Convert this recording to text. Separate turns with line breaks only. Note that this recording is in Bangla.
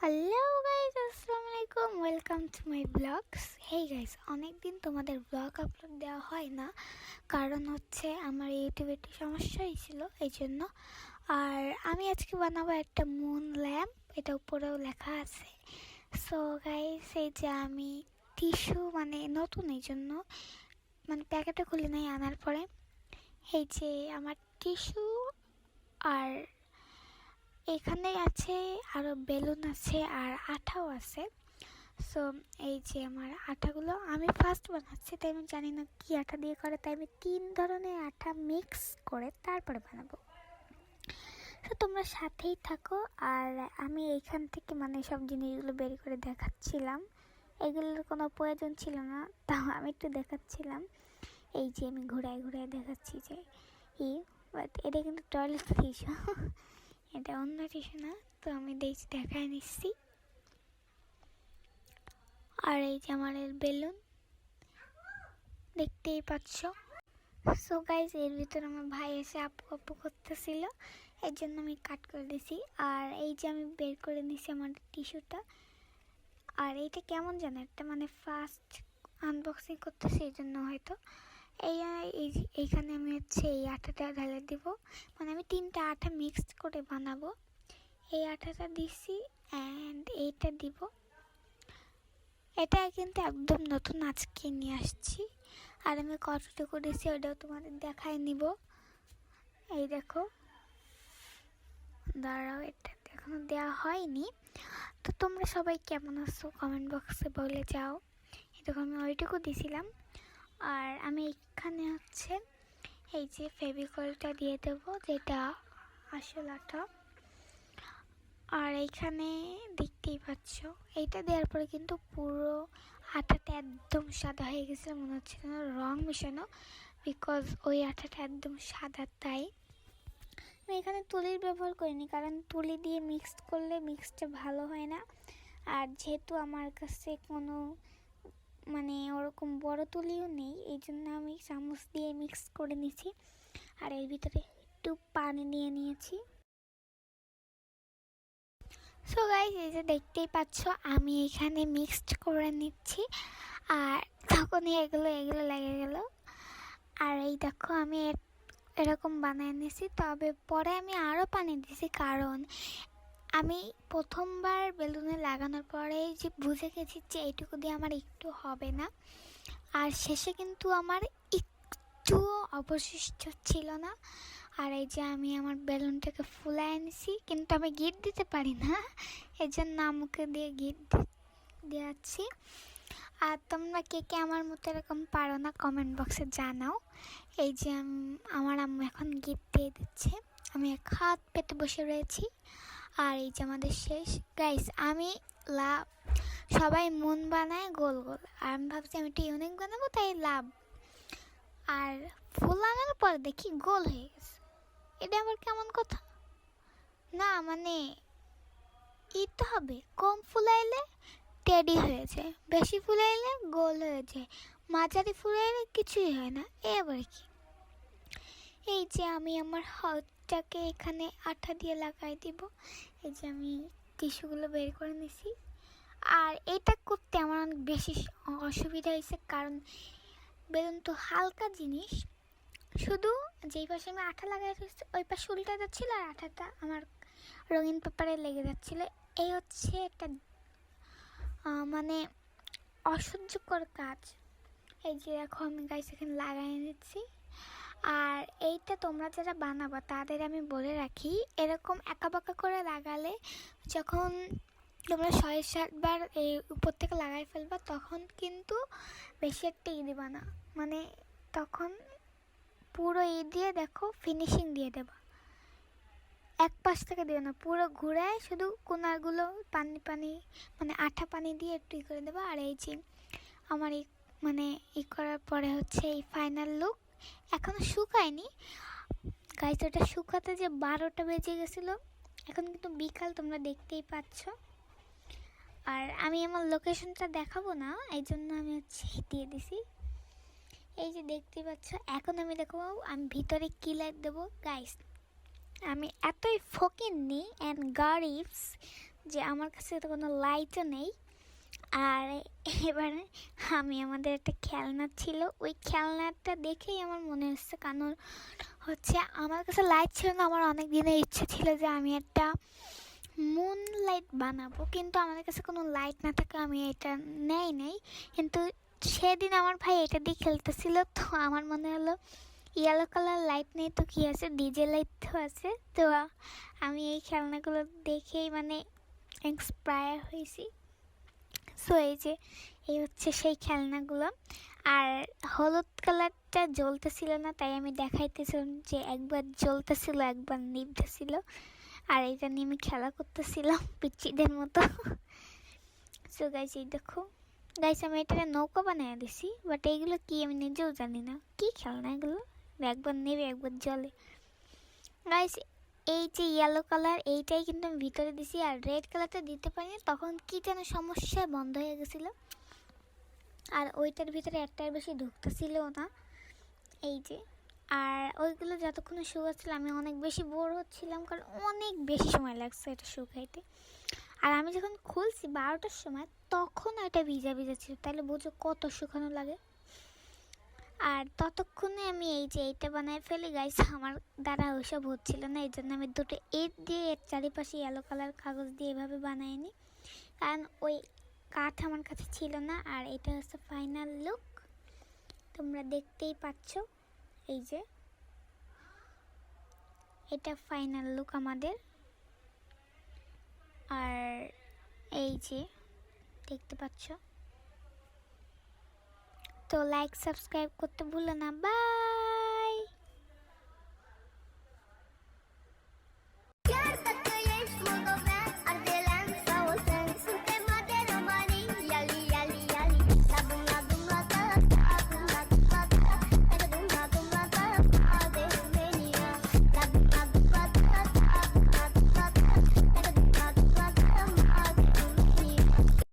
হ্যালো গাইস, আসসালামু আলাইকুম, welcome to my blogs. Hey guys, অনেক দিন তোমাদের ব্লগ আপলোড দেওয়া হয় না, কারণ হচ্ছে আমার ইউটিউবে একটু সমস্যা হয়েছিল এই জন্য। আর আমি আজকে বানাবো একটা মুন ল্যাম্প, এটা উপরেও লেখা আছে। সো গাইস, এই যে আমি টিস্যু নতুন, এই জন্য প্যাকেটটা খুলে নাই আনার পরে এই যে আমার টিস্যু, আর এখানে আছে আরো বেলুন আছে আর আঠাও আছে। সো এই যে আমার আঠাগুলো আমি ফার্স্ট বানাচ্ছি, তাই আমি জানি না কি আঠা দিয়ে করে, তাই আমি 3 ধরনের আঠা মিক্স করে তারপরে বানাবো। তো তোমরা সাথেই থাকো। আর আমি এইখান থেকে সব জিনিসগুলো বের করে দেখাচ্ছিলাম, এগুলোর কোনো প্রয়োজন ছিল না, তাও আমি একটু দেখাচ্ছিলাম। এই যে আমি ঘুরায় ঘুরায় দেখাচ্ছি যে বাট এটা কিন্তু টয়লেট টিস্যু, এটা অন্য টিস্যু না। তো আমি দেখায় নিচ্ছি। আর এই যে আমার বেলুন দেখতেই পাচ্ছ। সো গাইজ, এর ভিতরে আমার ভাই এসে আপু আপু করতেছিল, এর জন্য আমি কাট করে দিছি। আর এই যে আমি বের করে নিছি আমার টিস্যুটা। আর এইটা কেমন জানো, একটা ফার্স্ট আনবক্সিং করতেছি, এই জন্য হয়তো এইখানে আমি এই আটাটা ঢালে দিব। আমি 3টা আটা মিক্সড করে বানাবো। এই আটাটা দিছি অ্যান্ড এইটা দিব। এটা কিন্তু একদম নতুন, আজকে নিয়ে আসছি। আর আমি কতটুকু দিছি ওটাও তোমাদের দেখায় নিব। এই দেখো, দাঁড়াও, এটা এখনো দেওয়া হয়নি। তো তোমরা সবাই কেমন আছো কমেন্ট বক্সে বলে যাও। এরকম আমি ওইটুকু দিছিলাম। আর আমি এখানে এই যে ফেভিকলটা দিয়ে দেবো, যেটা আসল আঠা। আর এইখানে দেখতেই পাচ্ছ, এইটা দেওয়ার পরে কিন্তু পুরো আঠাটা একদম সাদা হয়ে গেছে, মনে হচ্ছে যেন রং মেশানো, বিকজ ওই আঠাটা একদম সাদা। তাই আমি এখানে তুলির ব্যবহার করিনি, কারণ তুলি দিয়ে মিক্সড করলে মিক্সটা ভালো হয় না। আর যেহেতু আমার কাছে কোনো ওরকম বড় তুলিও নেই, এই জন্য আমি চামচ দিয়ে মিক্স করে নিয়েছি। আর এর ভিতরে একটু পানি নিয়ে নিয়েছি। সো গাইস, এই যে দেখতেই পাচ্ছ আমি এখানে মিক্সড করে নিচ্ছি, আর তখনই এগুলো লেগে গেল। আর এই দেখো, আমি এরকম বানিয়ে নিয়েছি। তবে পরে আমি আরও পানি দিয়েছি, কারণ আমি প্রথমবার বেলুনে লাগানোর পরে যে বুঝে গেছি যে এইটুকু দিয়ে আমার একটু হবে না। আর শেষে কিন্তু আমার একটুও অবশিষ্ট ছিল না। আর এই যে আমি আমার বেলুনটাকে ফুলায় নিছি, কিন্তু আমি গিট দিতে পারি না, এই জন্য আমাকে দিয়ে গিট দিয়েছি। আর তোমরা কে কে আমার মতো এরকম পারো না কমেন্ট বক্সে জানাও। এই যে আমার আম্মু এখন গিট দিয়ে দিচ্ছে, আমি এক হাত পেতে বসে রয়েছি। আর এই যে আমাদের শেষ। গাইস, আমি সবাই মন বানায় গোল গোল, আর আমি ভাবছি আমি একটু ইউনিক বানাবো, তাই লাভ। আর ফুল লাগানোর পর দেখি গোল হয়ে গেছে, এটা আবার কেমন কথা না। তো হবে, কম ফুলাইলে টেডি হয়ে যায়, বেশি ফুলাইলে গোল হয়ে যায়, মাঝারি ফুলাইলে কিছুই হয় না। এবার কি, এই যে আমি আমার হাতটাকে এখানে আঠা দিয়ে লাগাই দিব। এই যে আমি টিস্যুগুলো বের করে নিছি। আর এটা করতে আমার অনেক বেশি অসুবিধা হয়েছে, কারণ বেলুন তো হালকা জিনিস, শুধু যেই পাশে আমি আঠা লাগাই ফেলছি ওই পাশে উল্টে যাচ্ছিল, আর আঠাটা আমার রঙিন পেপারে লেগে যাচ্ছিল। এই হচ্ছে একটা অসহ্যকর কাজ। এই যে দেখো, আমি গাইস এখানে লাগাই নিচ্ছি। আর এইটা তোমরা যারা বানাবো তাদের আমি বলে রাখি, এরকম একাবাঁকা করে লাগালে যখন তোমরা 6-7 বার এই উপর থেকে লাগাই ফেলবা, তখন কিন্তু বেশি একটা দিবা না, তখন পুরো দিয়ে দেখো ফিনিশিং দিয়ে দেবা। এক পাশ থেকে দিও না, পুরো ঘুরায় শুধু কোনাগুলো পানি পানি আঠা পানি দিয়ে একটু করে দেবা। আর এই যে আমার করার পরে এই ফাইনাল লুক। এখনো শুকায়নি গাইস, ওটা শুকাতে যে 12টা বেজে গেছিলো, এখন কিন্তু বিকাল, তোমরা দেখতেই পাচ্ছ। আর আমি আমার লোকেশনটা দেখাবো না, এই জন্য আমি দিয়ে দিছি। এই যে দেখতেই পাচ্ছ, এখন আমি দেখাবো আমি ভিতরে কি লাইট দেবো। গাইস, আমি এতই ফকিন্নি অ্যান্ড গরিবস যে আমার কাছে তো কোনো লাইটও নেই। আর এবারে আমি আমাদের একটা খেলনা ছিল, ওই খেলনাটা দেখেই আমার মনে হচ্ছে, কারণ হচ্ছে আমার কাছে লাইট ছিল না। আমার অনেক দিনের ইচ্ছে ছিল যে আমি একটা মুন লাইট বানাবো, কিন্তু আমাদের কাছে কোনো লাইট না থাকে আমি এটা নেই। কিন্তু সেদিন আমার ভাই এটা দিয়ে খেলতেছিল, তো আমার মনে হলো ইয়েলো কালার লাইট নেই তো কি আছে, ডিজে লাইট তো আছে। তো আমি এই খেলনাগুলো দেখেই মানে ইন্সপায়ার হয়েছি। সো এই হচ্ছে সেই খেলনাগুলো। আর হলুদ কালারটা জ্বলতেছিল না, তাই আমি দেখাইতেছিলাম যে একবার জ্বলতেছিল একবার নিভতেছিল। আর এটা নিয়ে আমি খেলা করতেছিলাম পিচ্চিদের মতো। সো গাইস, এই দেখো গাইস, আমি এটা নৌকা বানিয়ে দিছি, বাট এইগুলো কি আমি নিজেও জানি না কি খেলনা এগুলো। একবার নেবে একবার জ্বলে। গাইস, এই যে ইয়েলো কালার এইটাই কিন্তু আমি ভিতরে দিছি, আর রেড কালারটা দিতে পারিনি, তখন কি যেন সমস্যায় বন্ধ হয়ে গেছিলো, আর ওইটার ভিতরে একটার বেশি ঢুকতেছিল না। এই যে, আর ওইগুলো যতক্ষণে শুকাচ্ছিল আমি অনেক বেশি বোর হচ্ছিলাম, কারণ অনেক বেশি সময় লাগছে এটা শুকাইতে। আর আমি যখন খুলছি 12টার সময়, তখন এটা ভিজা ভিজা ছিল, তাহলে বুঝো কত শুকানো লাগে। আর ততক্ষণে আমি এই যে এইটা বানায় ফেলি গাইস। আমার দ্বারা ওইসব হচ্ছিল না, এই জন্য আমি দুটো ইট দিয়ে এর চারিপাশে ইয়েলো কালার কাগজ দিয়ে এভাবে বানাই নি, কারণ ওই কাঠ আমার কাছে ছিল না। আর এটা হচ্ছে ফাইনাল লুক, তোমরা দেখতেই পাচ্ছ। এই যে এটা ফাইনাল লুক আমাদের। আর এই যে দেখতে পাচ্ছ। তো লাইক সাবস্ক্রাইব করতে ভুলো না। বাই।